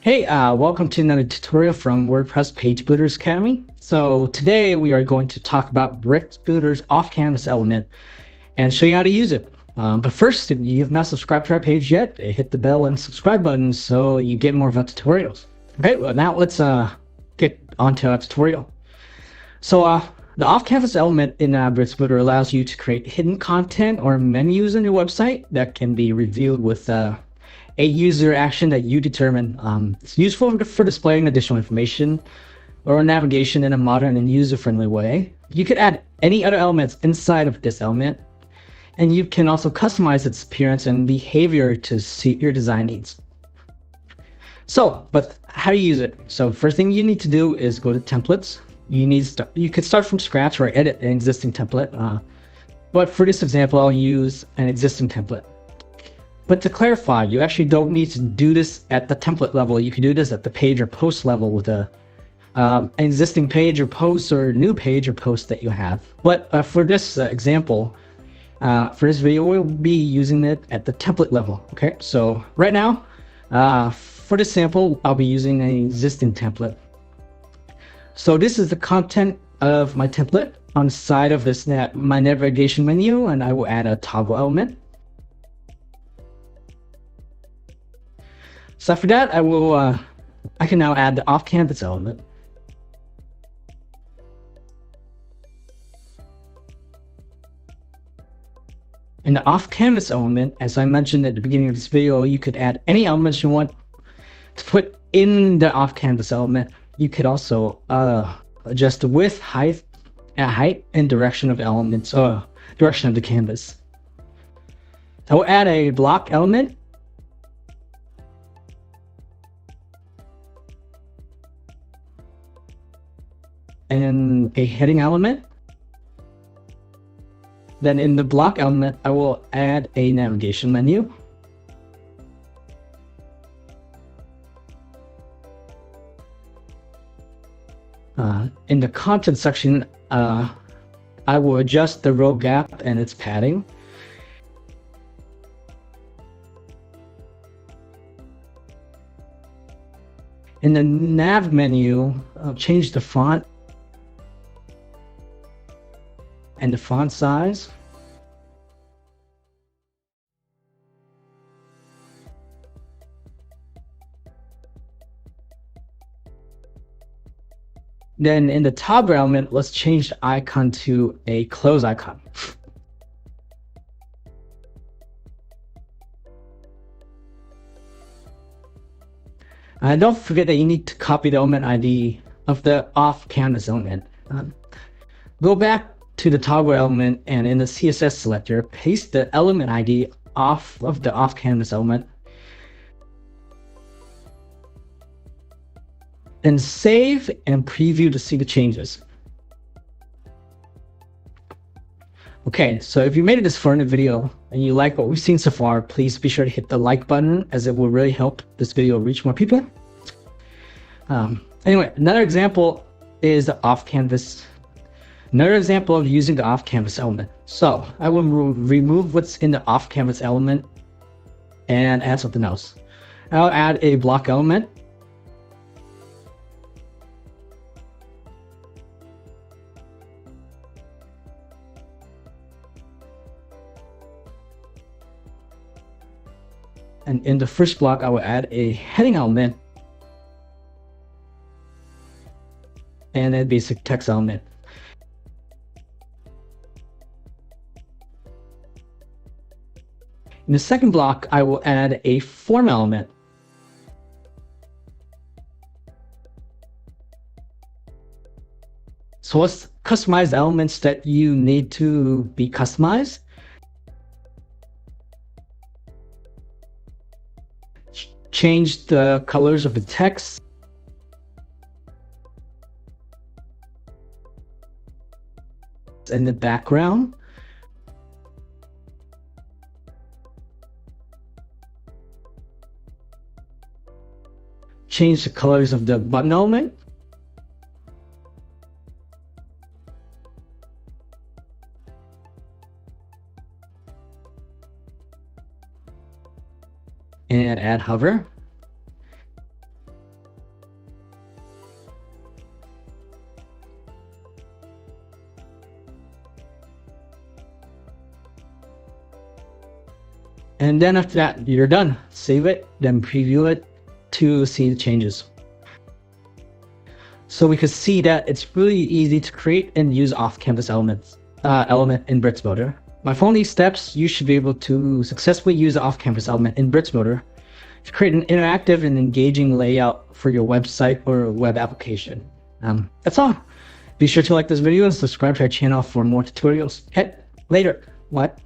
Hey, welcome to another tutorial from WordPress Page Builders Academy. So today we are going to talk about Brick Builder's off-canvas element and show you how to use it. But first, if you have not subscribed to our page yet, hit the bell and subscribe button so you get more of our tutorials. Okay, well now let's get onto our tutorial. So the off-canvas element in Brick Builder allows you to create hidden content or menus on your website that can be revealed with a user action that you determine. It's useful for displaying additional information or navigation in a modern and user-friendly way. You could add any other elements inside of this element, and you can also customize its appearance and behavior to suit your design needs. But how do you use it? So first thing you need to do is go to templates. You could start from scratch or edit an existing template. But for this example, I'll use an existing template. But to clarify, you actually don't need to do this at the template level. You can do this at the page or post level with an existing page or post or new page or post that you have. But for this example, for this video, we'll be using it at the template level. Okay, so right now, for this sample, I'll be using an existing template. So this is the content of my template. On the side of this my navigation menu, and I will add a toggle element. So for that, I can now add the off-canvas element. In the off-canvas element, as I mentioned at the beginning of this video, you could add any elements you want to put in the off-canvas element. You could also adjust the width, height, and direction of elements, direction of the canvas. I will add a block element. And a heading element. Then in the block element, I will add a navigation menu. In the content section, I will adjust the row gap and its padding. In the nav menu, I'll change the font and the font size. Then in the toggle element, let's change the icon to a close icon. And don't forget that you need to copy the element ID of the off-canvas element. Go back to the toggle element, and in the CSS selector, paste the element ID off of the off-canvas element. Then save and preview to see the changes. Okay, so if you made it this far in the video and you like what we've seen so far, please be sure to hit the like button, as it will really help this video reach more people. Anyway, another example is the off-canvas. Another example of using the off-canvas element. So I will remove what's in the off-canvas element and add something else. I'll add a block element. And in the first block, I will add a heading element and a basic text element. In the second block, I will add a form element. So let's customize the elements that you need to be customized. Change the colors of the text. And the background. Change the colors of the button element. And add hover. And then after that, you're done. Save it, then preview it to see the changes. So we could see that it's really easy to create and use off-canvas element in Bricks Builder. By following these steps, you should be able to successfully use the off-canvas element in Bricks Builder to create an interactive and engaging layout for your website or web application. That's all. Be sure to like this video and subscribe to our channel for more tutorials. Later. What?